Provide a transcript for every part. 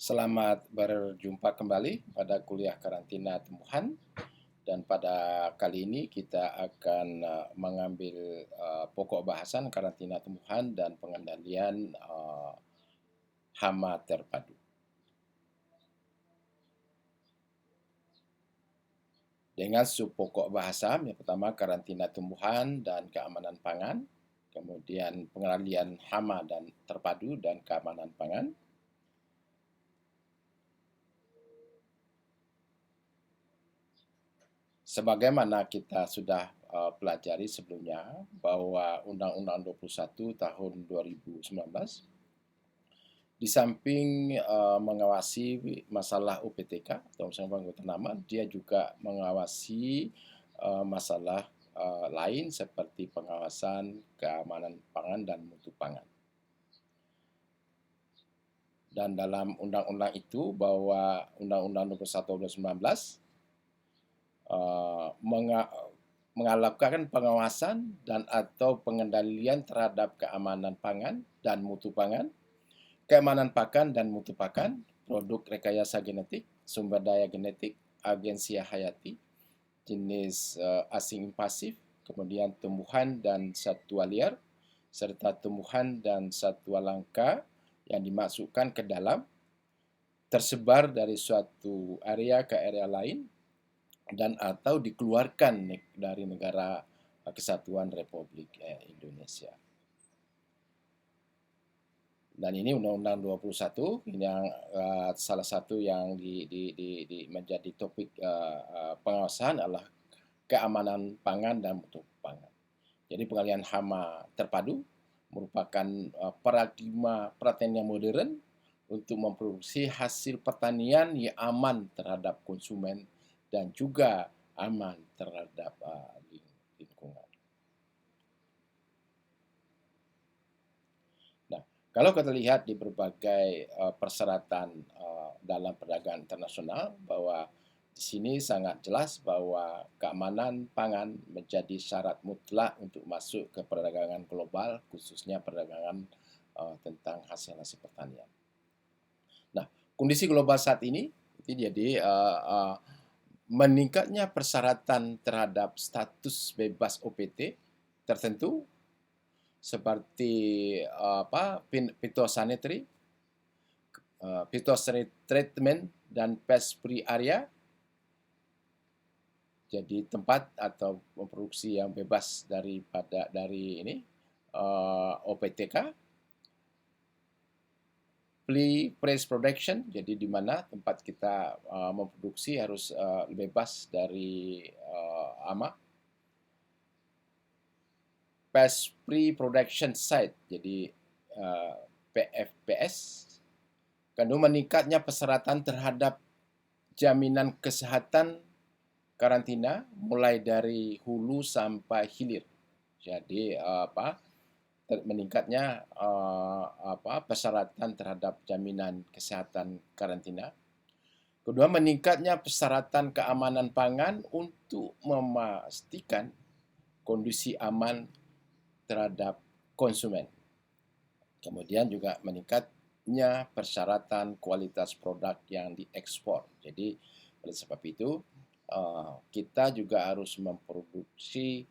Selamat berjumpa kembali pada kuliah karantina tumbuhan, dan pada kali ini kita akan mengambil pokok bahasan karantina tumbuhan dan pengendalian hama terpadu. Dengan subpokok bahasa yang pertama karantina tumbuhan dan keamanan pangan, kemudian pengendalian hama dan terpadu dan keamanan pangan. Sebagaimana kita sudah pelajari sebelumnya bahwa Undang-Undang 21 tahun 2019 di samping mengawasi masalah UPTK atau penggunaan tanaman, dia juga mengawasi masalah lain seperti pengawasan keamanan pangan dan mutu pangan. Dan dalam undang-undang itu bahwa Undang-Undang 21 tahun 2019 mengalapkan pengawasan dan atau pengendalian terhadap keamanan pangan dan mutu pangan, keamanan pakan dan mutu pakan, produk rekayasa genetik, sumber daya genetik, agensi hayati, jenis asing invasif, kemudian tumbuhan dan satwa liar, serta tumbuhan dan satwa langka yang dimasukkan ke dalam, tersebar dari suatu area ke area lain, dan atau dikeluarkan dari negara Kesatuan Republik Indonesia. Dan ini Undang-Undang 21 yang salah satu yang menjadi topik pengawasan adalah keamanan pangan dan mutu pangan. Jadi pengendalian hama terpadu merupakan paradigma pertanian modern untuk memproduksi hasil pertanian yang aman terhadap konsumen dan juga aman terhadap lingkungan. Nah, kalau kita lihat di berbagai persyaratan dalam perdagangan internasional, bahwa di sini sangat jelas bahwa keamanan pangan menjadi syarat mutlak untuk masuk ke perdagangan global, khususnya perdagangan tentang hasil-hasil pertanian. Nah, kondisi global saat ini jadi meningkatnya persyaratan terhadap status bebas OPT tertentu seperti phytosanitary, phytosanitary treatment dan pest free area. Jadi tempat atau produksi yang bebas dari OPTK. Place production, jadi di mana tempat kita memproduksi harus bebas dari hama. Pest free production site, jadi PFPS. Kedua, meningkatnya persyaratan terhadap jaminan kesehatan karantina mulai dari hulu sampai hilir. Jadi meningkatnya persyaratan terhadap jaminan kesehatan karantina. Kedua, meningkatnya persyaratan keamanan pangan untuk memastikan kondisi aman terhadap konsumen. Kemudian juga meningkatnya persyaratan kualitas produk yang diekspor. Jadi oleh sebab itu kita juga harus memproduksi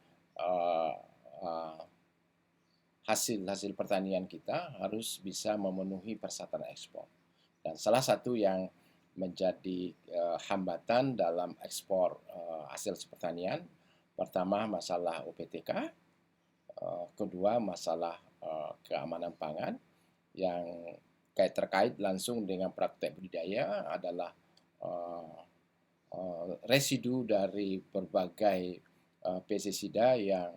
hasil pertanian kita harus bisa memenuhi persyaratan ekspor. Dan salah satu yang menjadi hambatan dalam ekspor hasil pertanian, pertama masalah OPTK, kedua masalah keamanan pangan yang terkait langsung dengan praktek budidaya adalah residu dari berbagai pestisida yang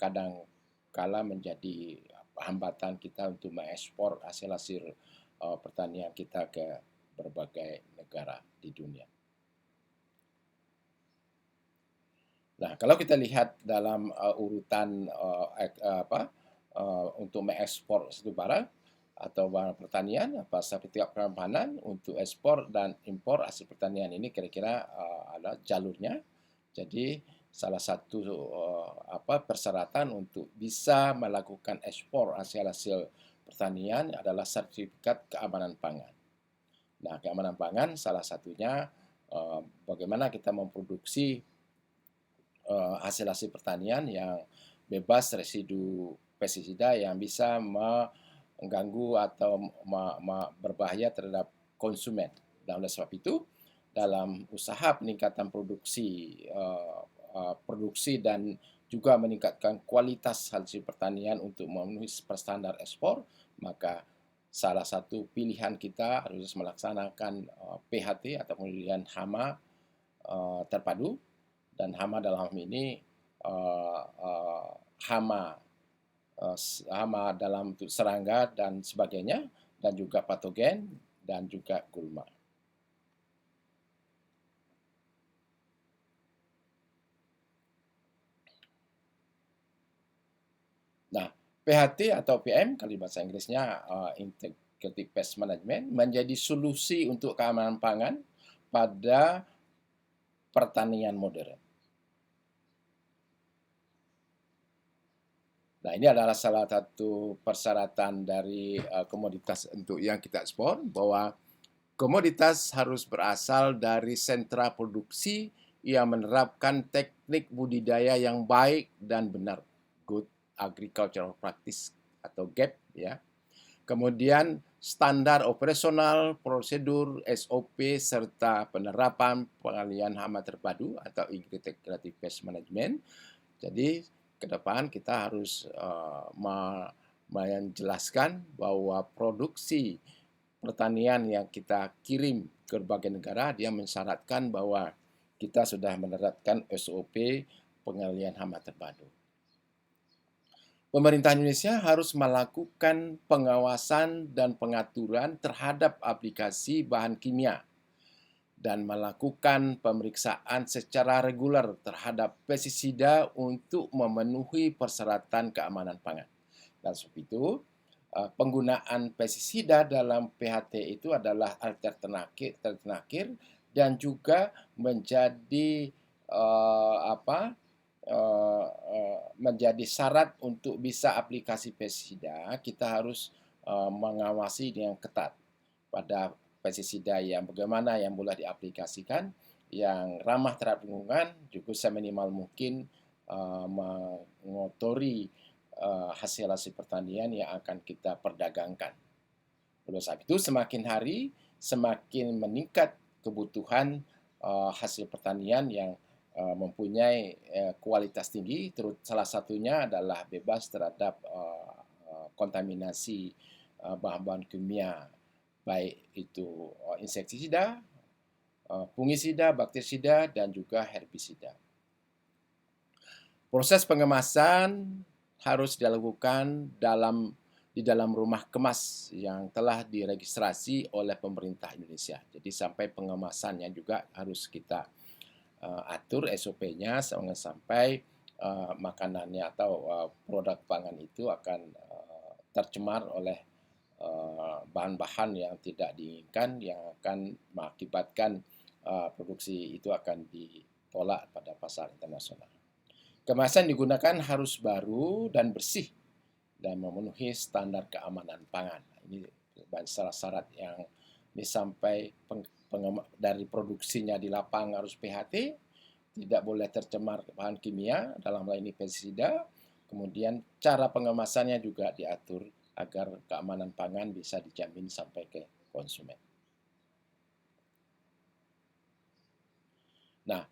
kadang kala menjadi hambatan kita untuk mengekspor hasil-hasil pertanian kita ke berbagai negara di dunia. Nah, kalau kita lihat dalam urutan untuk mengekspor satu barang atau barang pertanian, sertifikat penyimpanan untuk ekspor dan impor hasil pertanian ini kira-kira ada jalurnya. Jadi salah satu persyaratan untuk bisa melakukan ekspor hasil pertanian adalah sertifikat keamanan pangan. Nah, keamanan pangan salah satunya bagaimana kita memproduksi hasil-hasil pertanian yang bebas residu pestisida yang bisa mengganggu atau berbahaya terhadap konsumen. Dan oleh sebab itu, dalam usaha peningkatan produksi dan juga meningkatkan kualitas hasil pertanian untuk memenuhi standar ekspor, maka salah satu pilihan kita harus melaksanakan PHT atau pemilihan hama terpadu, dan hama dalam ini hama dalam serangga dan sebagainya, dan juga patogen dan juga gulma. Nah, PHT atau PM, kalau bahasa Inggrisnya Integrated Pest Management, menjadi solusi untuk keamanan pangan pada pertanian modern. Nah, ini adalah salah satu persyaratan dari komoditas untuk yang kita ekspor, bahwa komoditas harus berasal dari sentra produksi yang menerapkan teknik budidaya yang baik dan benar, Good Agricultural Practice atau GAP, ya. Kemudian standar operasional, prosedur, SOP, serta penerapan pengalihan hama terpadu atau Integrated Pest Management. Jadi ke depan kita harus menjelaskan bahwa produksi pertanian yang kita kirim ke berbagai negara, dia mensyaratkan bahwa kita sudah menerapkan SOP pengalihan hama terpadu. Pemerintah Indonesia harus melakukan pengawasan dan pengaturan terhadap aplikasi bahan kimia dan melakukan pemeriksaan secara reguler terhadap pestisida untuk memenuhi persyaratan keamanan pangan. Dan sebab itu, penggunaan pestisida dalam PHT itu adalah alternatif dan juga menjadi menjadi syarat untuk bisa aplikasi pestisida. Kita harus mengawasi dengan ketat pada pestisida yang bagaimana yang boleh diaplikasikan, yang ramah terhadap lingkungan, juga seminimal mungkin mengotori hasil-hasil pertanian yang akan kita perdagangkan. Oleh sebab itu, semakin hari semakin meningkat kebutuhan hasil pertanian yang mempunyai kualitas tinggi, salah satunya adalah bebas terhadap kontaminasi bahan-bahan kimia, baik itu insektisida, fungisida, bakterisida, dan juga herbisida. Proses pengemasan harus dilakukan di dalam rumah kemas yang telah diregistrasi oleh pemerintah Indonesia. Jadi sampai pengemasannya juga harus kita atur SOP-nya sampai makanannya atau produk pangan itu akan tercemar oleh bahan-bahan yang tidak diinginkan, yang akan mengakibatkan produksi itu akan ditolak pada pasar internasional. Kemasan digunakan harus baru dan bersih dan memenuhi standar keamanan pangan. Ini syarat-syarat yang disampai dari produksinya di lapangan harus PHT, tidak boleh tercemar bahan kimia, dalam hal ini pestisida. Kemudian cara pengemasannya juga diatur agar keamanan pangan bisa dijamin sampai ke konsumen. Nah,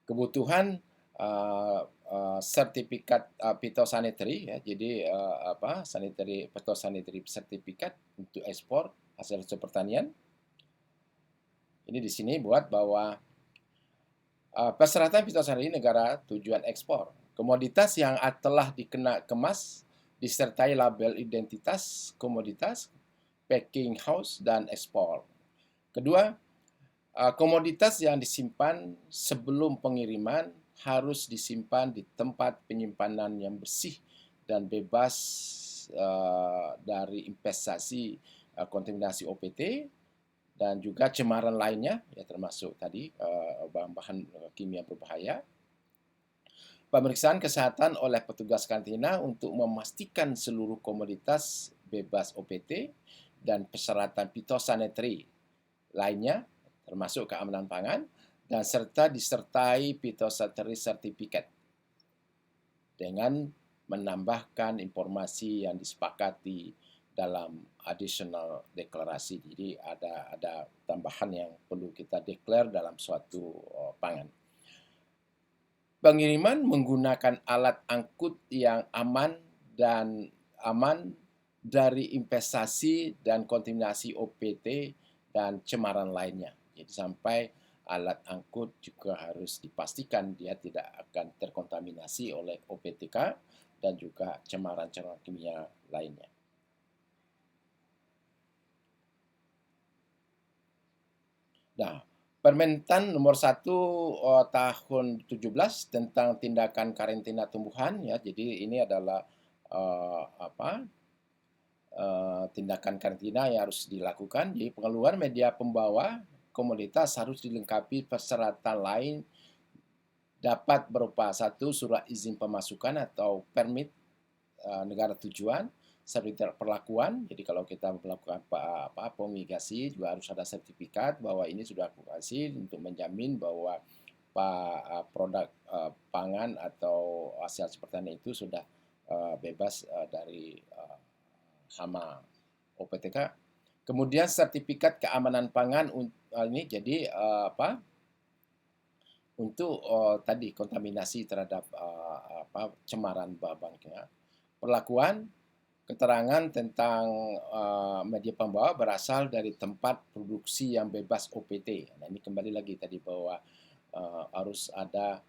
kebutuhan sertifikat phytosanitary, ya, jadi phytosanitary sertifikat untuk ekspor hasil pertanian. Ini di sini buat bahwa persyaratan phytosanitary negara tujuan ekspor. Komoditas yang telah kemas disertai label identitas komoditas, packing house, dan ekspor. Kedua, komoditas yang disimpan sebelum pengiriman harus disimpan di tempat penyimpanan yang bersih dan bebas dari investasi kontaminasi OPT dan juga cemaran lainnya, ya termasuk tadi bahan-bahan kimia berbahaya. Pemeriksaan kesehatan oleh petugas karantina untuk memastikan seluruh komoditas bebas OPT dan persyaratan phytosanitary lainnya, termasuk keamanan pangan, dan serta disertai phytosanitary certificate dengan menambahkan informasi yang disepakati dalam additional deklarasi. Jadi ada tambahan yang perlu kita declare dalam suatu pangan. Pengiriman menggunakan alat angkut yang aman dari investasi dan kontaminasi OPT dan cemaran lainnya. Jadi sampai alat angkut juga harus dipastikan dia tidak akan terkontaminasi oleh OPTK dan juga cemaran-cemaran kimia lainnya. Nah, Permentan nomor 1 tahun 17 tentang tindakan karantina tumbuhan, ya. Jadi ini adalah tindakan karantina yang harus dilakukan. Jadi pengeluaran media pembawa komoditas harus dilengkapi persyaratan lain, dapat berupa 1 surat izin pemasukan atau permit negara tujuan, sertifikat perlakuan. Jadi kalau kita melakukan fumigasi juga harus ada sertifikat bahwa ini sudah fumigasi untuk menjamin bahwa produk pangan atau hasil pertanian itu sudah bebas dari hama OPTK. Kemudian sertifikat keamanan pangan ini jadi untuk tadi kontaminasi terhadap cemaran bahannya. Perlakuan keterangan tentang media pembawa berasal dari tempat produksi yang bebas OPT. Nah, ini kembali lagi tadi bahwa harus ada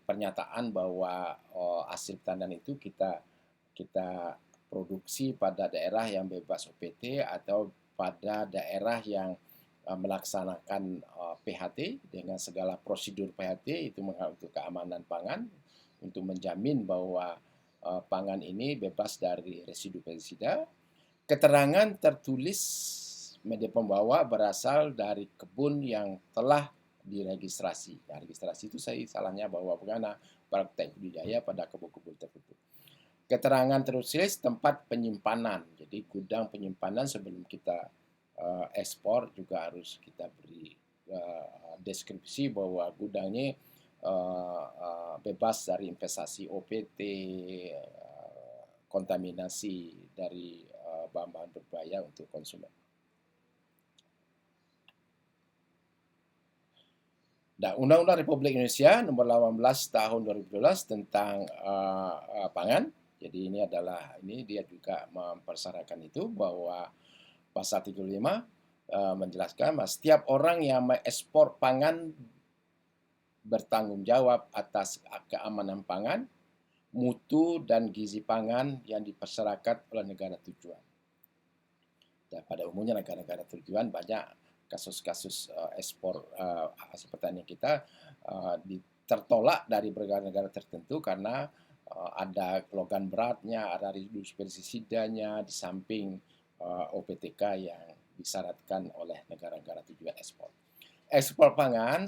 pernyataan bahwa hasil pertanian itu kita produksi pada daerah yang bebas OPT atau pada daerah yang melaksanakan PHT dengan segala prosedur PHT itu untuk keamanan pangan, untuk menjamin bahwa pangan ini bebas dari residu pestisida. Keterangan tertulis media pembawa berasal dari kebun yang telah diregistrasi. Nah, registrasi itu salahnya bahwa bagaimana praktek budidaya pada kebun-kebun tertentu. Keterangan tertulis tempat penyimpanan. Jadi gudang penyimpanan sebelum kita ekspor juga harus kita beri deskripsi bahwa gudangnya bebas dari investasi OPT, kontaminasi dari bahan-bahan berbahaya untuk konsumen. Nah, Undang-Undang Republik Indonesia Nomor 18 Tahun 2012 tentang pangan. Jadi dia juga mempersyaratkan itu bahwa pasal 35 menjelaskan bahwa setiap orang yang mengekspor pangan bertanggung jawab atas keamanan pangan, mutu dan gizi pangan yang dipersyaratkan oleh negara tujuan. Dan pada umumnya negara-negara tujuan banyak kasus-kasus ekspor hasil pertanian kita tertolak dari negara-negara tertentu karena ada logam beratnya, ada residu pestisidanya, di samping OPTK yang disyaratkan oleh negara-negara tujuan ekspor. Ekspor pangan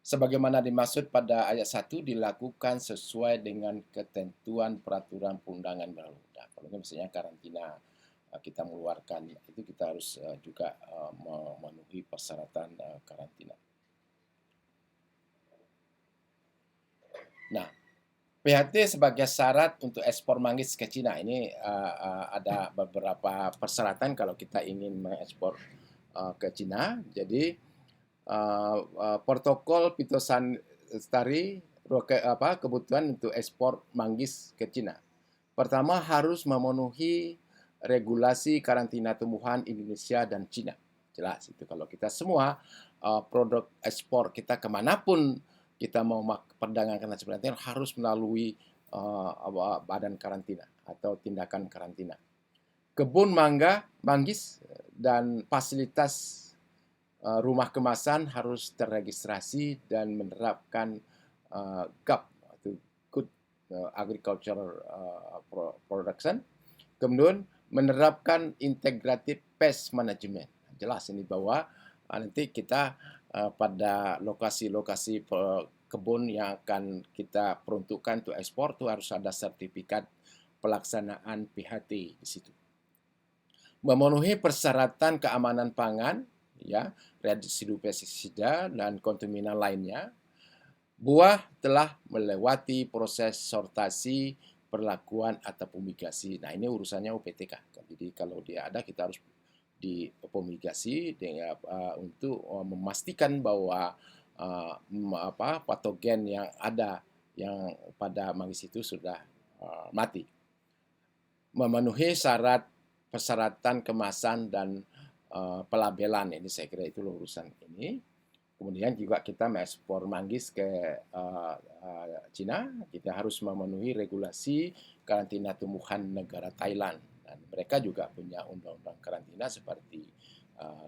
sebagaimana dimaksud pada ayat 1 dilakukan sesuai dengan ketentuan peraturan perundangan baru. Nah, kalau misalnya karantina kita mengeluarkan itu kita harus juga memenuhi persyaratan karantina. Nah, PHT sebagai syarat untuk ekspor manggis ke Cina ini ada beberapa persyaratan kalau kita ingin mengekspor ke Cina. Jadi protokol fitosanitary kebutuhan untuk ekspor manggis ke Cina. Pertama harus memenuhi regulasi karantina tumbuhan Indonesia dan Cina. Jelas itu kalau kita semua produk ekspor kita kemanapun kita mau perdagangkan seperti itu harus melalui badan karantina atau tindakan karantina. Kebun mangga, manggis dan fasilitas rumah kemasan harus terregistrasi dan menerapkan GAP atau Good Agricultural Production. Kemudian menerapkan integrated pest management. Jelas ini bahwa nanti kita pada lokasi-lokasi kebun yang akan kita peruntukkan untuk ekspor itu harus ada sertifikat pelaksanaan PHT di situ. memenuhi persyaratan keamanan pangan, ya, residu pestisida dan kontaminan lainnya. Buah telah melewati proses sortasi, perlakuan atau fumigasi. Nah, ini urusannya UPTK. Jadi kalau dia ada, kita harus difumigasi dengan untuk memastikan bahwa patogen yang ada yang pada manggis itu sudah mati. Memenuhi syarat persyaratan kemasan dan pelabelan, ini saya kira itu urusan ini. Kemudian juga kita mengekspor manggis ke Cina, kita harus memenuhi regulasi karantina tumbuhan negara Thailand. Dan mereka juga punya undang-undang karantina seperti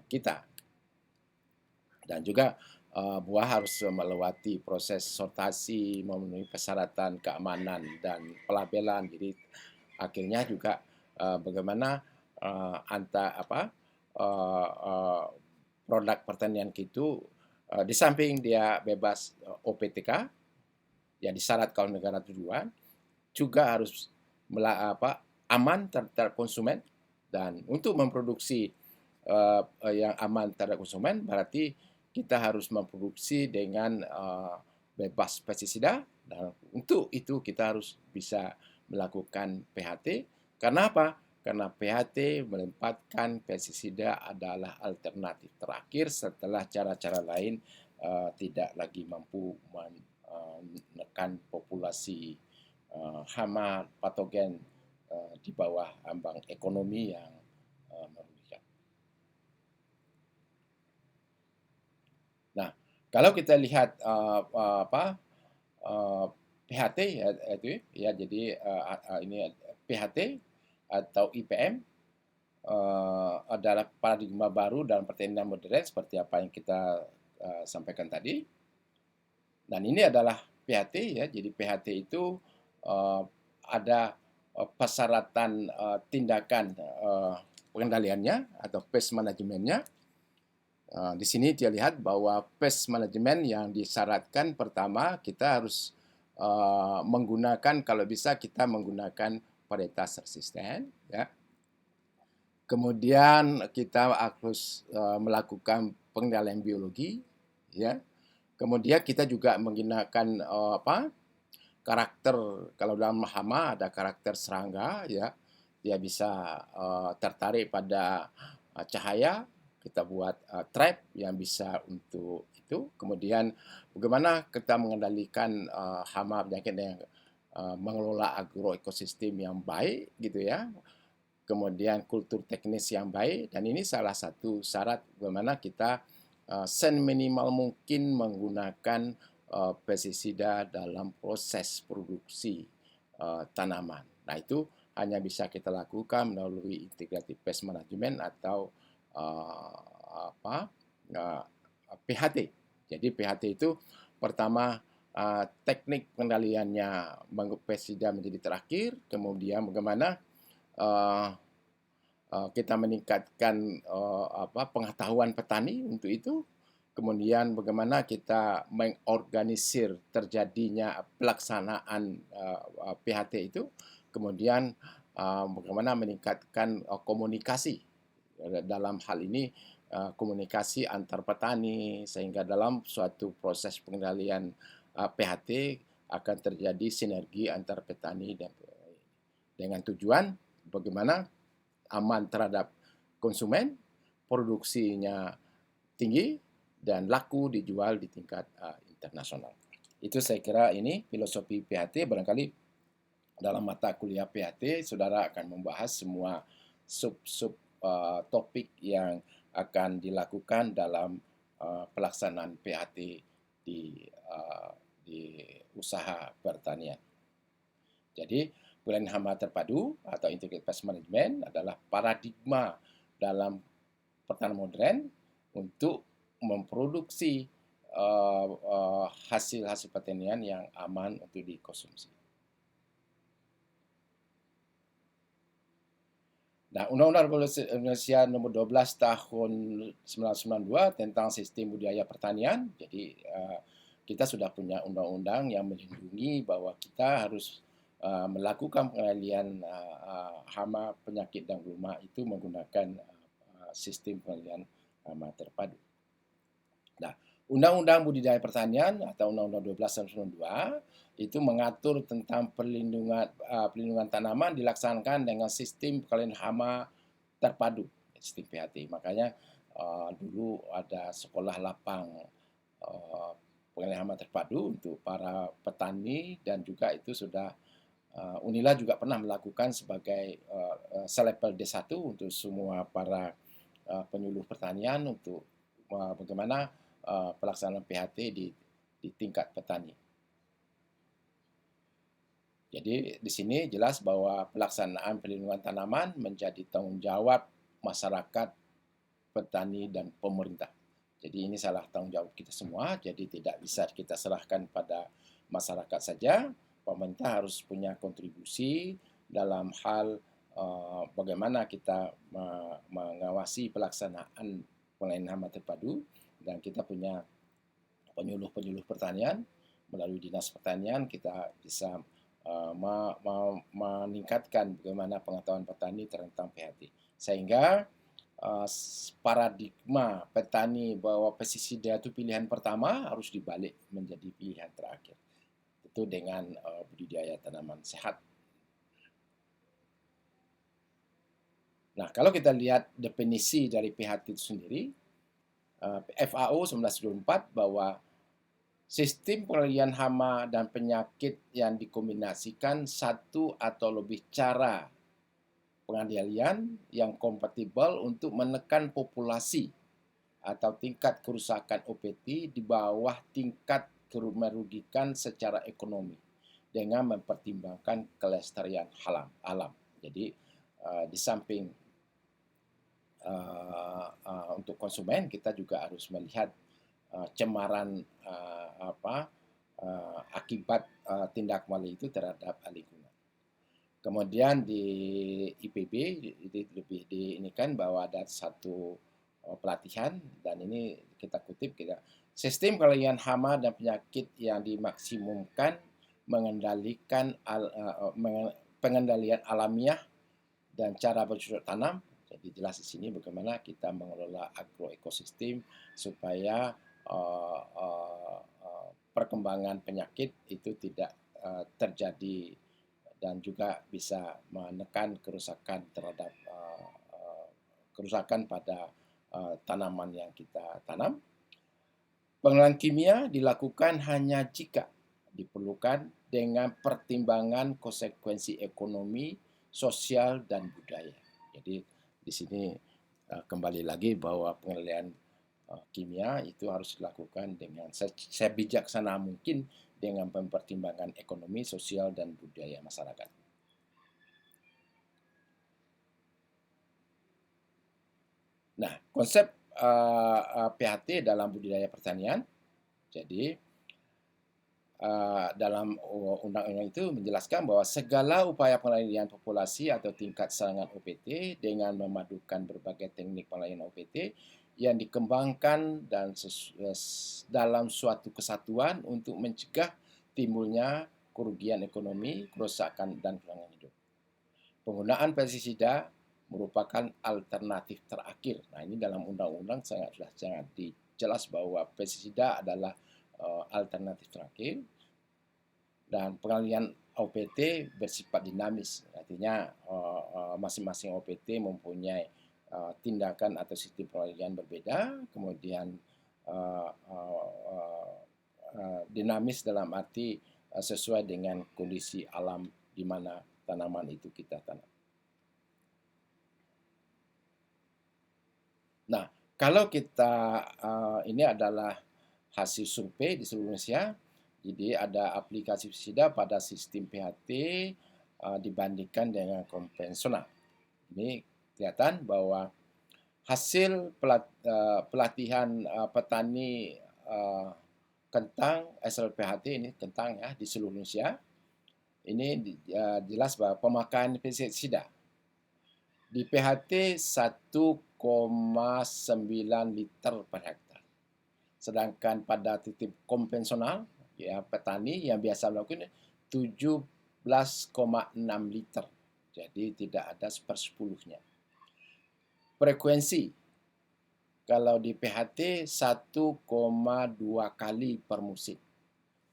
kita. Dan juga buah harus melewati proses sortasi, memenuhi persyaratan keamanan dan pelabelan. Jadi akhirnya juga bagaimana produk pertanian itu di samping dia bebas OPTK yang disyaratkan oleh negara tujuan, juga harus aman terhadap konsumen. Dan untuk memproduksi yang aman terhadap konsumen berarti kita harus memproduksi dengan bebas pestisida. Dan untuk itu kita harus bisa melakukan PHT. Karena apa? Karena PHT menempatkan pestisida adalah alternatif terakhir setelah cara-cara lain tidak lagi mampu menekan populasi hama patogen di bawah ambang ekonomi yang merugikan. Nah, kalau kita lihat PHT ya, jadi ini PHT atau IPM adalah paradigma baru dalam pertanian modern seperti apa yang kita sampaikan tadi. Dan ini adalah PHT ya, jadi PHT itu ada persyaratan tindakan pengendaliannya atau pest manajemennya. Di sini dia lihat bahwa pest manajemen yang disyaratkan pertama kita harus menggunakan, kalau bisa kita menggunakan varietas resisten, ya. Kemudian kita harus melakukan pengendalian biologi, ya. Kemudian kita juga menggunakan karakter, kalau dalam hama ada karakter serangga, ya. Dia bisa tertarik pada cahaya, kita buat trap yang bisa untuk itu. Kemudian bagaimana kita mengendalikan hama penyakit yang mengelola agroekosistem yang baik gitu ya. Kemudian kultur teknis yang baik, dan ini salah satu syarat bagaimana kita seminimal mungkin menggunakan pestisida dalam proses produksi tanaman. Nah, itu hanya bisa kita lakukan melalui integrated pest management atau PHT. Jadi PHT itu pertama teknik pengendaliannya pestisida menjadi terakhir, kemudian bagaimana kita meningkatkan pengetahuan petani untuk itu, kemudian bagaimana kita mengorganisir terjadinya pelaksanaan PHT itu, kemudian bagaimana meningkatkan komunikasi dalam hal ini, komunikasi antar petani, sehingga dalam suatu proses pengendalian PHT akan terjadi sinergi antar petani dan dengan tujuan bagaimana aman terhadap konsumen, produksinya tinggi, dan laku dijual di tingkat internasional. Itu saya kira ini filosofi PHT. Barangkali dalam mata kuliah PHT, saudara akan membahas semua sub-sub topik yang akan dilakukan dalam pelaksanaan PHT di usaha pertanian. Jadi, pengendalian hama terpadu atau integrated pest management adalah paradigma dalam pertanian modern untuk memproduksi hasil-hasil pertanian yang aman untuk dikonsumsi. Nah, Undang-Undang Republik Indonesia Nomor 12 Tahun 1992 tentang Sistem Budidaya Pertanian. Jadi kita sudah punya undang-undang yang melindungi bahwa kita harus melakukan pengendalian hama, penyakit dan gulma itu menggunakan sistem pengendalian hama terpadu. Nah, Undang-Undang Budidaya Pertanian atau Undang-Undang 12 tahun 1992 itu mengatur tentang pelindungan tanaman dilaksanakan dengan sistem pengendalian hama terpadu, sistem PHT. Makanya dulu ada sekolah lapang pengendalian hama terpadu untuk para petani, dan juga itu sudah Unila juga pernah melakukan sebagai selevel D1 untuk semua para penyuluh pertanian untuk bagaimana pelaksanaan PHT di tingkat petani. Jadi di sini jelas bahwa pelaksanaan perlindungan tanaman menjadi tanggung jawab masyarakat, petani, dan pemerintah. Jadi ini salah tanggung jawab kita semua, jadi tidak bisa kita serahkan pada masyarakat saja. Pemerintah harus punya kontribusi dalam hal bagaimana kita mengawasi pelaksanaan pengendalian hama terpadu, dan kita punya penyuluh-penyuluh pertanian melalui Dinas Pertanian. Kita bisa meningkatkan bagaimana pengetahuan petani tentang PHT, sehingga paradigma petani bahwa pestisida itu pilihan pertama harus dibalik menjadi pilihan terakhir. Itu dengan budidaya tanaman sehat. Nah, kalau kita lihat definisi dari PHT itu sendiri, FAO 1924 bahwa sistem pengendalian hama dan penyakit yang dikombinasikan satu atau lebih cara pengendalian yang kompatibel untuk menekan populasi atau tingkat kerusakan OPT di bawah tingkat merugikan secara ekonomi dengan mempertimbangkan kelestarian alam. Jadi di samping untuk konsumen, kita juga harus melihat cemaran akibat tindak mali itu terhadap lingkungan. Kemudian di IPB lebih diinikan bahwa ada satu pelatihan, dan ini kita kutip, sistem pengendalian hama dan penyakit yang dimaksimumkan mengendalikan pengendalian alamiah dan cara bercocok tanam. Jadi jelas di sini bagaimana kita mengelola agroekosistem supaya perkembangan penyakit itu tidak terjadi, dan juga bisa menekan kerusakan terhadap kerusakan pada tanaman yang kita tanam. Pengendalian kimia dilakukan hanya jika diperlukan dengan pertimbangan konsekuensi ekonomi, sosial, dan budaya. Jadi di sini kembali lagi bahwa pengendalian kimia itu harus dilakukan dengan sebijaksana mungkin dengan mempertimbangkan ekonomi, sosial, dan budaya masyarakat. Nah, konsep PHT dalam budidaya pertanian. Jadi dalam undang-undang itu menjelaskan bahwa segala upaya pengendalian populasi atau tingkat serangan OPT dengan memadukan berbagai teknik pengendalian OPT yang dikembangkan dan dalam suatu kesatuan untuk mencegah timbulnya kerugian ekonomi, kerusakan, dan kelangsungan hidup. Penggunaan pestisida merupakan alternatif terakhir. Nah, ini dalam undang-undang sangat jelas bahwa pestisida adalah alternatif terakhir, dan pengendalian OPT bersifat dinamis. Artinya masing-masing OPT mempunyai tindakan atau sistem pengendalian berbeda, kemudian dinamis dalam arti sesuai dengan kondisi alam di mana tanaman itu kita tanam. Nah, kalau kita ini adalah hasil survei di seluruh Indonesia, jadi ada aplikasi pestisida pada sistem PHT dibandingkan dengan konvensional. Ini kelihatan bahwa hasil pelatihan petani kentang SLPHT, ini kentang ya, di seluruh Indonesia, ini jelas bahwa pemakaian pestisida di PHT 1,9 liter per hektar. Sedangkan pada titik konvensional, ya, petani yang biasa melakukan 7 14,6 liter. Jadi tidak ada sepersepuluhnya. Frekuensi, kalau di PHT 1,2 kali per musim.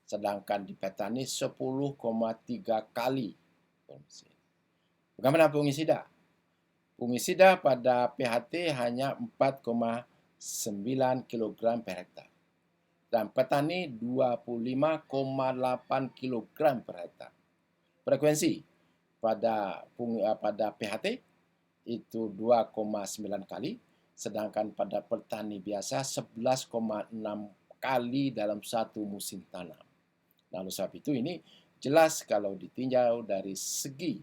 Sedangkan di petani 10,3 kali per musim. Bagaimana fungisida? Fungisida pada PHT hanya 4,9 kg per hektar. Dan petani 25,8 kg per hektar. Frekuensi pada PHT itu 2,9 kali, sedangkan pada petani biasa 11,6 kali dalam satu musim tanam. Lalu sebab itu ini jelas kalau ditinjau dari segi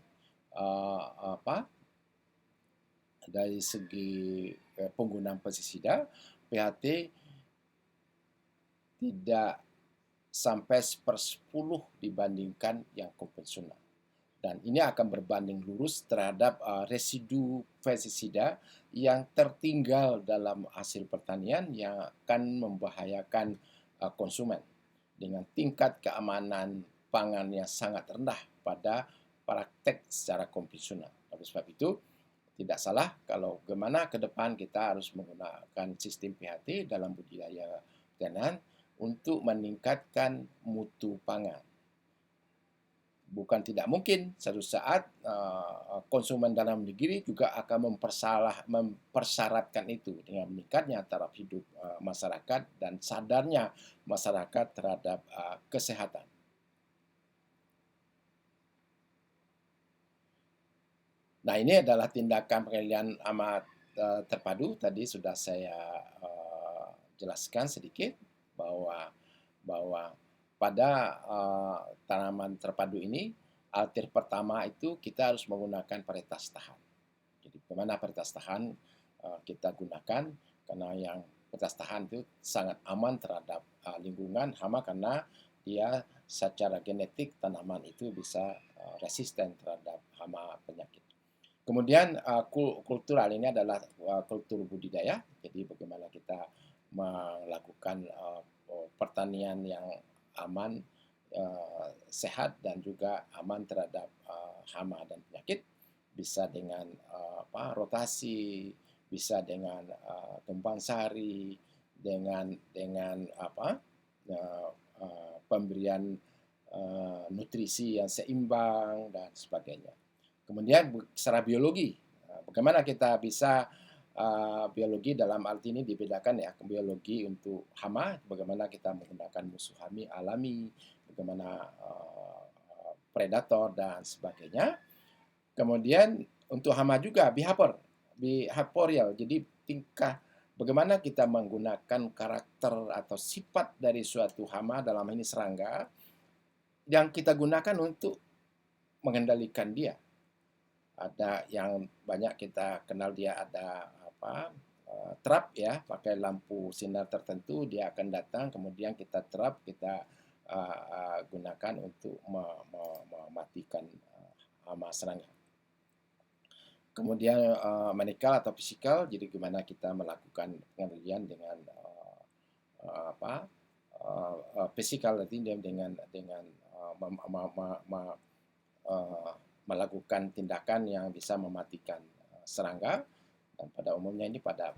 penggunaan pestisida, PHT tidak sampai 1/10 dibandingkan yang konvensional. Dan ini akan berbanding lurus terhadap residu pestisida yang tertinggal dalam hasil pertanian yang akan membahayakan konsumen dengan tingkat keamanan pangan yang sangat rendah pada praktek secara konvensional. Oleh sebab itu, tidak salah kalau bagaimana ke depan kita harus menggunakan sistem PHT dalam budidaya pertanian untuk meningkatkan mutu pangan. Bukan tidak mungkin suatu saat konsumen dalam negeri juga akan mempersyaratkan itu dengan meningkatnya taraf hidup masyarakat dan sadarnya masyarakat terhadap kesehatan. Nah, ini adalah tindakan pengendalian hama terpadu. Tadi sudah saya jelaskan sedikit bahwa pada tanaman terpadu ini, alternatif pertama itu kita harus menggunakan varietas tahan. Jadi bagaimana varietas tahan kita gunakan, karena yang varietas tahan itu sangat aman terhadap lingkungan hama karena dia secara genetik tanaman itu bisa resisten terhadap hama penyakit. Kemudian kultural ini adalah kultur budidaya. Jadi bagaimana kita melakukan pertanian yang aman, sehat dan juga aman terhadap hama dan penyakit, bisa dengan rotasi, bisa dengan tumpang sari, dengan pemberian nutrisi yang seimbang dan sebagainya. Kemudian secara biologi, bagaimana kita bisa biologi dalam arti ini dibedakan ya, biologi untuk hama, bagaimana kita menggunakan musuh hama alami, bagaimana predator dan sebagainya. Kemudian untuk hama juga behavioral, jadi tingkah bagaimana kita menggunakan karakter atau sifat dari suatu hama, dalam ini serangga, yang kita gunakan untuk mengendalikan dia. Ada yang banyak kita kenal, dia ada trap ya, pakai lampu sinar tertentu dia akan datang, kemudian kita trap, kita gunakan untuk mematikan hama serangga. Kemudian mekanikal atau fisikal, jadi gimana kita melakukan pengendalian dengan fisikal, dengan melakukan tindakan yang bisa mematikan serangga. Dan pada umumnya ini pada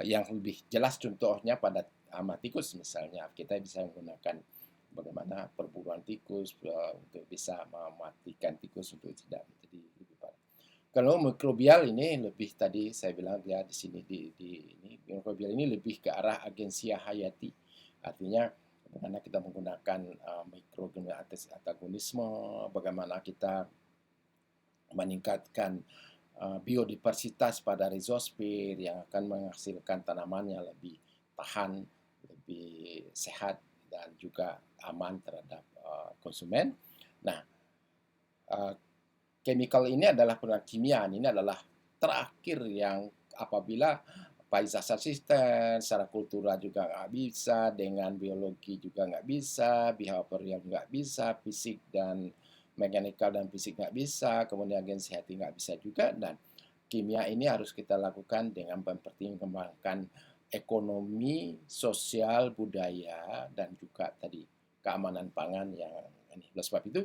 yang lebih jelas contohnya pada hama tikus misalnya, kita bisa menggunakan bagaimana perburuan tikus untuk bisa mematikan tikus untuk tidak menjadi lebih parah. Kalau mikrobial ini lebih, tadi saya bilang dia di sini ini mikrobial ini lebih ke arah agensia hayati, artinya bagaimana kita menggunakan mikroorganisme, bagaimana kita meningkatkan biodiversitas pada rhizosfer yang akan menghasilkan tanaman yang lebih tahan, lebih sehat dan juga aman terhadap konsumen. Nah, chemical ini adalah produk kimia, ini adalah terakhir yang apabila paisas resisten, secara kultural juga nggak bisa, dengan biologi juga nggak bisa, behavioral nggak bisa, fisik dan mekanikal dan fisik nggak bisa, kemudian agensi hati nggak bisa juga, dan kimia ini harus kita lakukan dengan mempertimbangkan ekonomi, sosial, budaya, dan juga tadi keamanan pangan yang ini. Oleh sebab itu,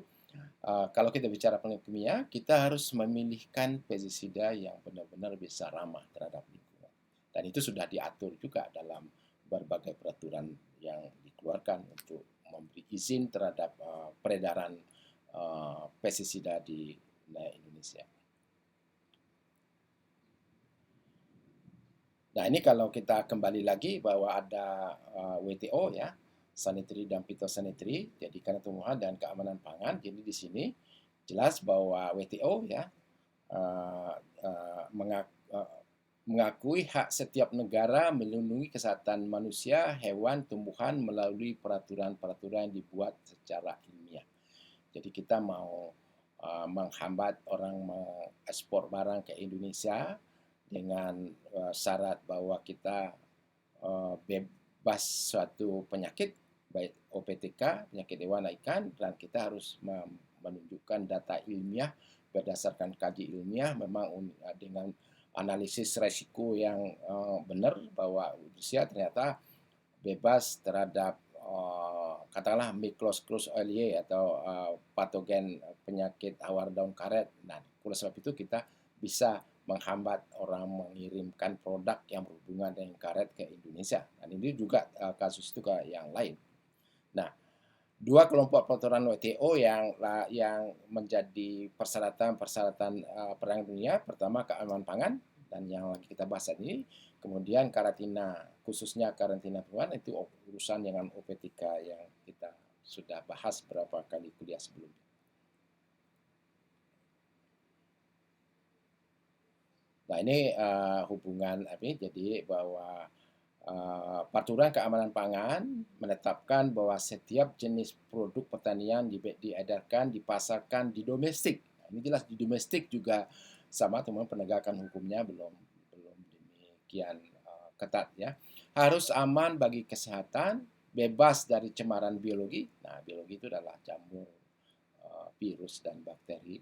kalau kita bicara kimia, kita harus memilihkan pestisida yang benar-benar bisa ramah terhadap lingkungan. Dan itu sudah diatur juga dalam berbagai peraturan yang dikeluarkan untuk memberi izin terhadap peredaran pestisida di Indonesia. Nah, ini kalau kita kembali lagi bahwa ada WTO ya, sanitary dan phytosanitary, jadi karena tumbuhan dan keamanan pangan. Jadi di sini jelas bahwa WTO ya mengakui hak setiap negara melindungi kesehatan manusia, hewan, tumbuhan melalui peraturan-peraturan yang dibuat secara ilmiah. Jadi kita mau menghambat orang mengekspor barang ke Indonesia dengan syarat bahwa kita bebas suatu penyakit, baik OPTK, penyakit hewan ikan, dan kita harus menunjukkan data ilmiah berdasarkan kaji ilmiah, memang dengan analisis resiko yang benar bahwa Indonesia ternyata bebas terhadap katakanlah Myclostrus oeilei atau patogen penyakit hawar daun karet. Nah, oleh sebab itu kita bisa menghambat orang mengirimkan produk yang berhubungan dengan karet ke Indonesia. Dan ini juga kasus itu ke yang lain. Nah, dua kelompok peraturan WTO yang menjadi persyaratan-persyaratan perdagangan dunia, pertama keamanan pangan, dan yang lagi kita bahas ini, kemudian karantina, khususnya karantina pangan, itu urusan dengan OPTK yang kita sudah bahas beberapa kali kuliah sebelumnya. Nah, ini hubungan jadi bahwa peraturan keamanan pangan menetapkan bahwa setiap jenis produk pertanian diedarkan, dipasarkan di domestik. Ini jelas di domestik juga sama, teman penegakan hukumnya belum demikian ketat ya. Harus aman bagi kesehatan, bebas dari cemaran biologi. Nah, biologi itu adalah jamur, virus dan bakteri.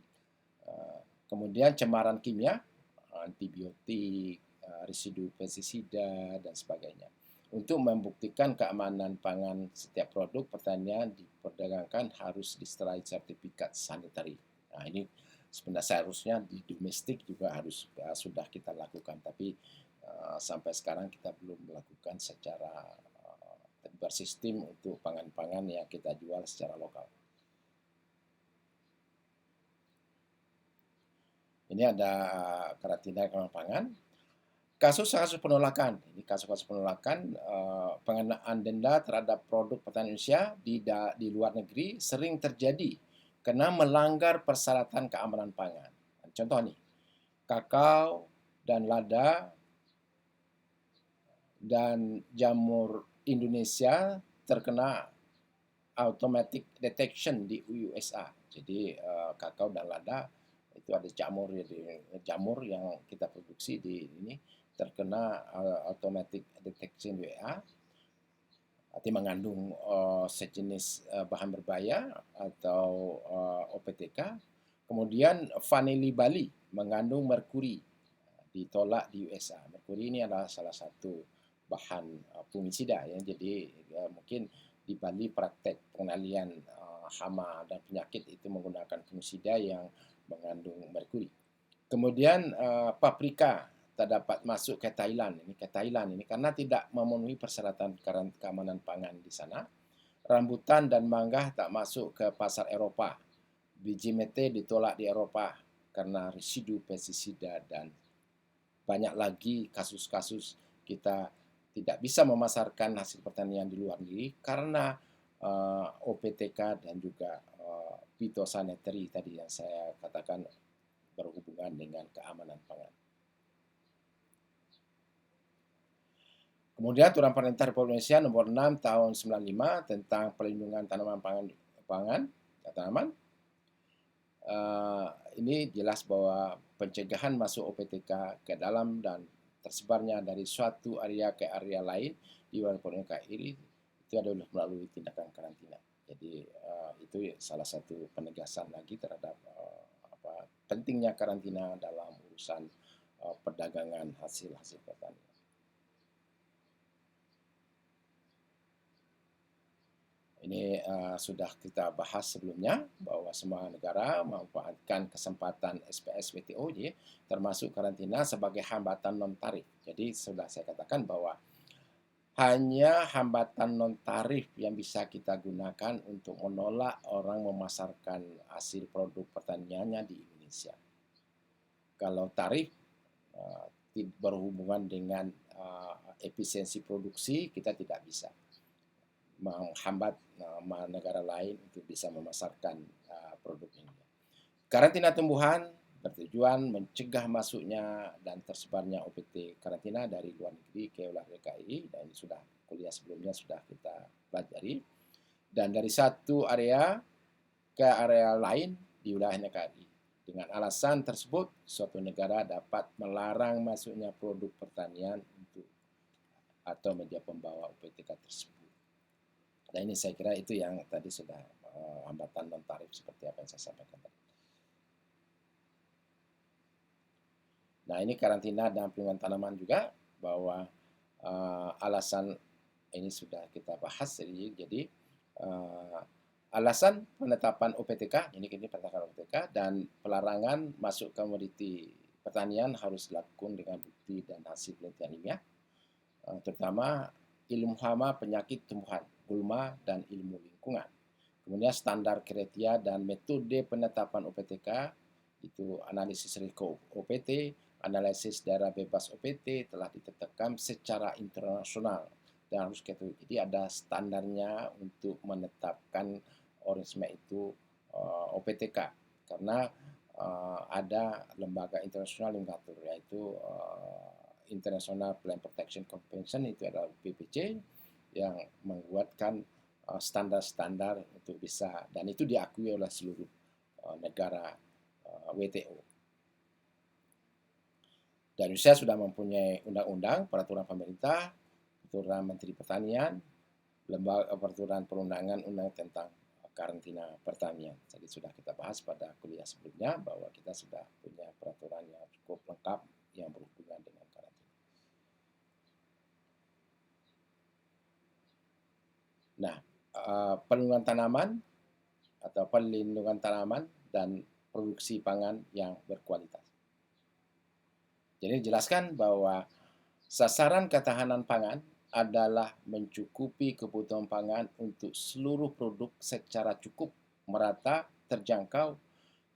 Kemudian cemaran kimia, antibiotik, residu pestisida dan sebagainya. Untuk membuktikan keamanan pangan setiap produk pertanian diperdagangkan harus disertai sertifikat sanitary. Nah, ini sebenarnya seharusnya di domestik juga harus sudah kita lakukan, tapi sampai sekarang kita belum melakukan secara bersistem untuk pangan-pangan yang kita jual secara lokal. Ini ada karantina keamanan pangan. Kasus-kasus penolakan, ini kasus-kasus penolakan pengenaan denda terhadap produk pertanian Indonesia di luar negeri sering terjadi karena melanggar persyaratan keamanan pangan. Contoh nih, kakao dan lada dan jamur Indonesia terkena automatic detection di USA. Jadi kakao dan lada itu ada jamur yang kita produksi di ini terkena automatic detection WA, artinya mengandung sejenis bahan berbahaya atau OPTK. Kemudian vanili Bali mengandung merkuri, ditolak di USA. Merkuri ini adalah salah satu bahan fungisida ya. Jadi mungkin di Bali praktek pengendalian hama dan penyakit itu menggunakan fungisida yang mengandung merkuri. Kemudian paprika tak dapat masuk ke Thailand ini karena tidak memenuhi persyaratan keamanan pangan di sana. Rambutan dan mangga tak masuk ke pasar Eropa. Biji mete ditolak di Eropa karena residu pestisida, dan banyak lagi kasus-kasus kita tidak bisa memasarkan hasil pertanian di luar negeri karena OPTK dan juga phytosanitary tadi yang saya katakan berhubungan dengan keamanan pangan. Kemudian Aturan Pemerintah Republik Indonesia Nomor 6 Tahun 95 tentang pelindungan tanaman pangan tanaman. Ini jelas bahwa pencegahan masuk OPTK ke dalam dan tersebarnya dari suatu area ke area lain di luar Republik ini itu adalah melalui tindakan karantina. Jadi itu salah satu penegasan lagi terhadap pentingnya karantina dalam urusan perdagangan hasil-hasil pertanian. Ini sudah kita bahas sebelumnya bahwa semua negara memanfaatkan kesempatan SPS WTO termasuk karantina sebagai hambatan non tarif. Jadi sudah saya katakan bahwa hanya hambatan non tarif yang bisa kita gunakan untuk menolak orang memasarkan hasil produk pertaniannya di Indonesia. Kalau tarif berhubungan dengan efisiensi produksi, kita tidak bisa menghambat negara lain untuk bisa memasarkan produk ini. Karantina tumbuhan bertujuan mencegah masuknya dan tersebarnya OPT karantina dari luar negeri ke wilayah DKI, dan ini sudah kuliah sebelumnya sudah kita pelajari. Dan dari satu area ke area lain di wilayah DKI. Dengan alasan tersebut, suatu negara dapat melarang masuknya produk pertanian untuk atau media pembawa OPTK tersebut. Nah, ini saya kira itu yang tadi sudah hambatan non tarif seperti apa yang saya sampaikan tadi. Nah, ini karantina dan pelindungan tanaman juga, bahwa alasan ini sudah kita bahas. Jadi alasan penetapan OPTK, ini penetapan OPTK dan pelarangan masuk komoditi pertanian harus dilakukan dengan bukti dan hasil penelitian ilmiah, terutama ilmu hama, penyakit tumbuhan, gulma, dan ilmu lingkungan. Kemudian standar kriteria dan metode penetapan OPTK, itu analisis risiko OPT, analisis daerah bebas OPT telah ditetapkan secara internasional dan harus kita. Jadi ada standarnya untuk menetapkan organisme itu OPTK, karena ada lembaga internasional yang mengatur, yaitu International Plant Protection Convention, itu adalah PPC, yang membuatkan standar-standar untuk bisa, dan itu diakui oleh seluruh negara WTO. Dan Indonesia sudah mempunyai undang-undang, peraturan pemerintah, peraturan Menteri Pertanian, lembaga peraturan perundangan undang tentang karantina pertanian. Jadi sudah kita bahas pada kuliah sebelumnya bahwa kita sudah punya peraturan yang cukup lengkap yang berhubungan dengan karantina. Nah, perlindungan tanaman atau perlindungan tanaman dan produksi pangan yang berkualitas. Jadi dijelaskan bahwa sasaran ketahanan pangan adalah mencukupi kebutuhan pangan untuk seluruh produk secara cukup, merata, terjangkau.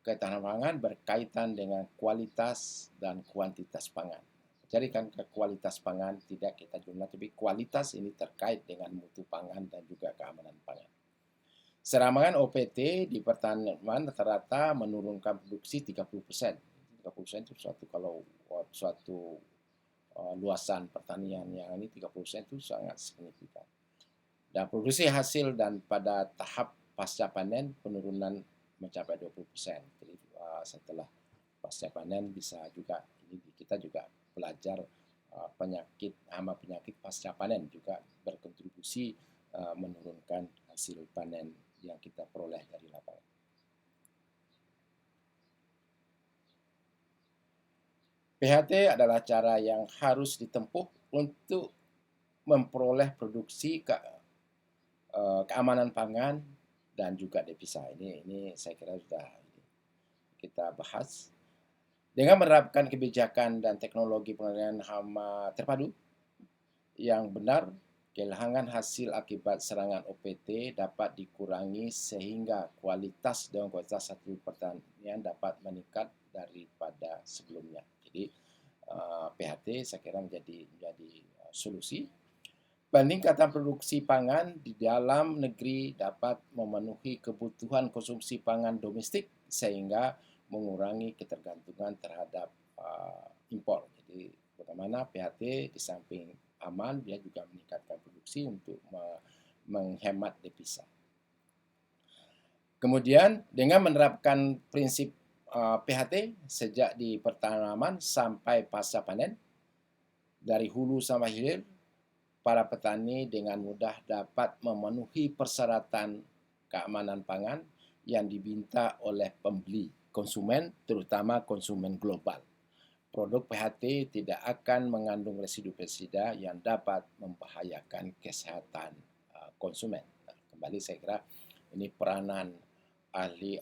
Ketahanan pangan berkaitan dengan kualitas dan kuantitas pangan. Jadi kan kualitas pangan tidak kita jumlah, tapi kualitas ini terkait dengan mutu pangan dan juga keamanan pangan. Serampangan OPT di pertanian rata-rata menurunkan produksi 30%. 30% itu suatu luasan pertanian yang ini 30% itu sangat signifikan. Dan produksi hasil dan pada tahap pasca panen penurunan mencapai 20%. Jadi setelah pasca panen bisa juga, ini kita juga belajar hama penyakit pasca panen juga berkontribusi menurunkan hasil panen yang kita peroleh dari lapangan. PHT adalah cara yang harus ditempuh untuk memperoleh produksi keamanan pangan dan juga devisa. Ini saya kira sudah kita bahas. Dengan menerapkan kebijakan dan teknologi pengendalian hama terpadu yang benar, kehilangan hasil akibat serangan OPT dapat dikurangi sehingga kualitas dan kualitas hasil pertanian dapat meningkat daripada sebelumnya. Jadi PHT saya kira menjadi solusi. Peningkatan produksi pangan di dalam negeri dapat memenuhi kebutuhan konsumsi pangan domestik sehingga mengurangi ketergantungan terhadap impor. Jadi bagaimana PHT di samping aman, dia juga meningkatkan produksi untuk menghemat devisa. Kemudian dengan menerapkan prinsip PHT sejak di pertanaman sampai pasca panen, dari hulu sampai hilir, para petani dengan mudah dapat memenuhi persyaratan keamanan pangan yang diminta oleh pembeli, konsumen, terutama konsumen global. Produk PHT tidak akan mengandung residu pestisida yang dapat membahayakan kesehatan konsumen. Nah, kembali saya kira ini peranan ahli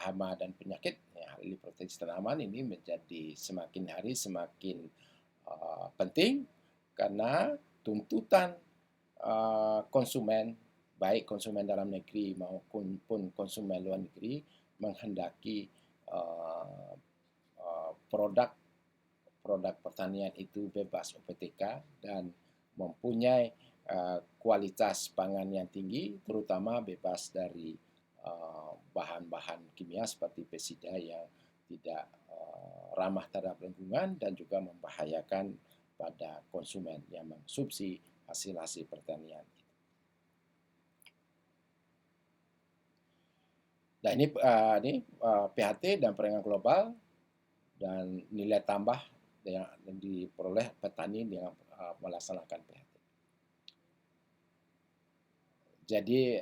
hama dan penyakit, ya, ahli proteksi tanaman ini menjadi semakin hari semakin penting karena tuntutan konsumen, baik konsumen dalam negeri maupun konsumen luar negeri, menghendaki produk pertanian itu bebas OPTK dan mempunyai kualitas pangan yang tinggi, terutama bebas dari bahan-bahan kimia seperti pestisida yang tidak ramah terhadap lingkungan dan juga membahayakan pada konsumen yang mengkonsumsi hasil-hasil pertanian. Nah, ini PHT dan perdagangan global dan nilai tambah yang diperoleh petani dengan melaksanakan PHT. Jadi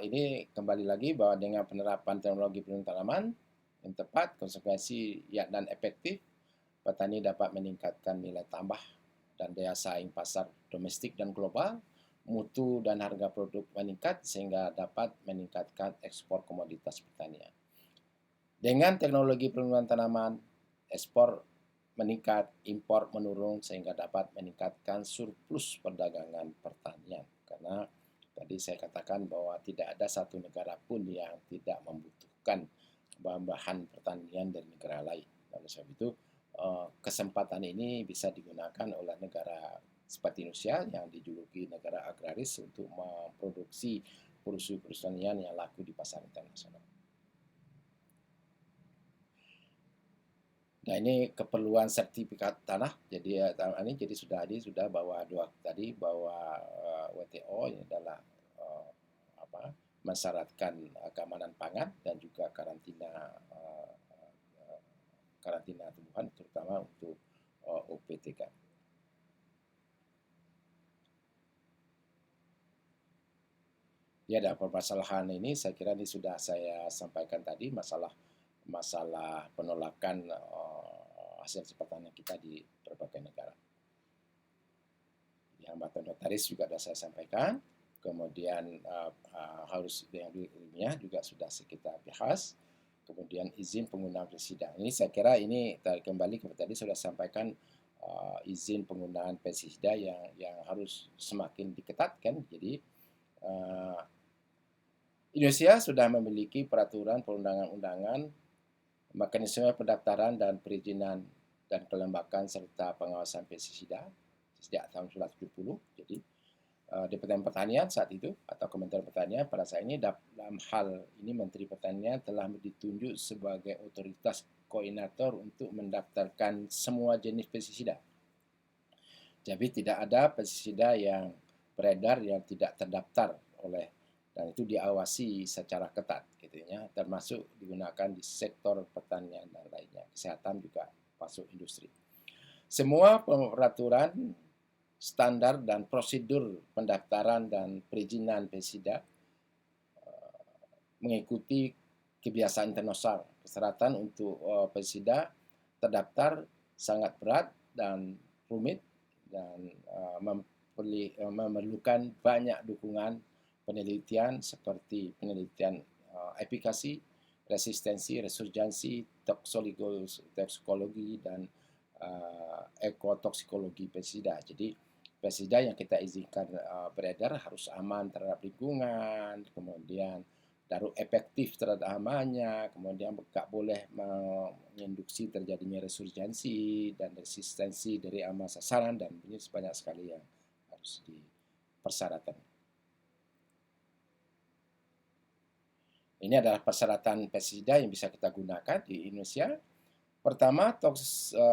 ini kembali lagi bahwa dengan penerapan teknologi pelindung tanaman yang tepat, konsekuensi dan efektif, petani dapat meningkatkan nilai tambah dan daya saing pasar domestik dan global, mutu dan harga produk meningkat sehingga dapat meningkatkan ekspor komoditas pertanian. Dengan teknologi perlindungan tanaman, ekspor meningkat, impor menurun sehingga dapat meningkatkan surplus perdagangan pertanian. Karena tadi saya katakan bahwa tidak ada satu negara pun yang tidak membutuhkan bahan pertanian dari negara lain. Oleh sebab itu, kesempatan ini bisa digunakan oleh negara seperti Indonesia yang dijuluki negara agraris untuk memproduksi produksi pertanian yang laku di pasar internasional. Nah, ini keperluan sertifikat tanah. Jadi ini sudah bahwa WTO ini adalah mensyaratkan keamanan pangan dan juga karantina tumbuhan terutama untuk OPTK. Ya, ada permasalahan ini saya kira ini sudah saya sampaikan tadi, masalah penolakan hasil pertanian kita di berbagai negara. Yang hambatan notaris juga sudah saya sampaikan. Kemudian harus yang ilmiah juga sudah kita bahas. Kemudian izin penggunaan pestisida. Ini saya kira ini kembali ke tadi sudah sampaikan izin penggunaan pestisida yang harus semakin diketatkan. Jadi Indonesia sudah memiliki peraturan perundang-undangan, mekanisme pendaftaran dan perizinan dan kelembagaan serta pengawasan pestisida sejak tahun 1970. Jadi Departemen Pertanian saat itu atau Kementerian Pertanian pada saat ini dalam hal ini Menteri Pertanian telah ditunjuk sebagai otoritas koordinator untuk mendaftarkan semua jenis pestisida. Jadi tidak ada pestisida yang beredar yang tidak terdaftar oleh dan itu diawasi secara ketat gitu ya, termasuk digunakan di sektor pertanian dan lainnya, kesehatan juga masuk industri. Semua peraturan, standar dan prosedur pendaftaran dan perizinan pestisida mengikuti kebiasaan internasional. Persyaratan untuk pestisida terdaftar sangat berat dan rumit dan memerlukan banyak dukungan penelitian seperti penelitian efikasi, resistensi, resurgensi, toksikologi dan ekotoksikologi pestisida. Jadi pestisida yang kita izinkan beredar harus aman terhadap lingkungan, kemudian darurat efektif terhadap hamanya, kemudian tidak boleh menginduksi terjadinya resurgensi dan resistensi dari hama sasaran dan ini banyak sekali yang harus dipersyaratkan. Ini adalah persyaratan pestisida yang bisa kita gunakan di Indonesia. Pertama,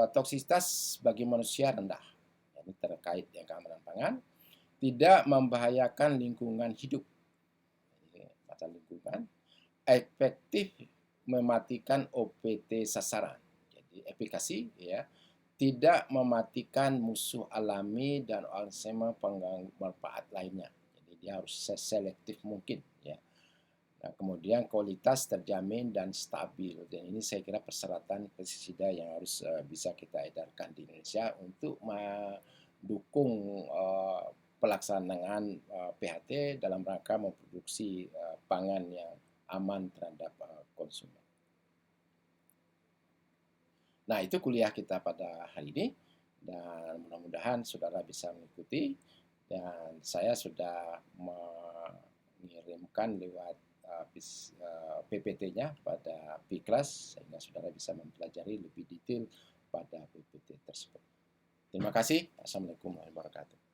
toksisitas bagi manusia rendah. Ini terkait dengan keamanan pangan. Tidak membahayakan lingkungan hidup. Macam lingkungan. Efektif mematikan OPT sasaran. Jadi efikasi ya. Tidak mematikan musuh alami dan organisme pengganggu manfaat lainnya. Jadi dia harus selektif mungkin ya. Nah, kemudian kualitas terjamin dan stabil. Dan ini saya kira persyaratan pestisida yang harus bisa kita edarkan di Indonesia untuk mendukung pelaksanaan PHT dalam rangka memproduksi pangan yang aman terhadap konsumen. Nah, itu kuliah kita pada hari ini, dan mudah-mudahan saudara bisa mengikuti, dan saya sudah mengirimkan lewat PPT-nya pada P-Class, sehingga saudara bisa mempelajari lebih detail pada PPT tersebut. Terima kasih. Assalamualaikum warahmatullahi wabarakatuh.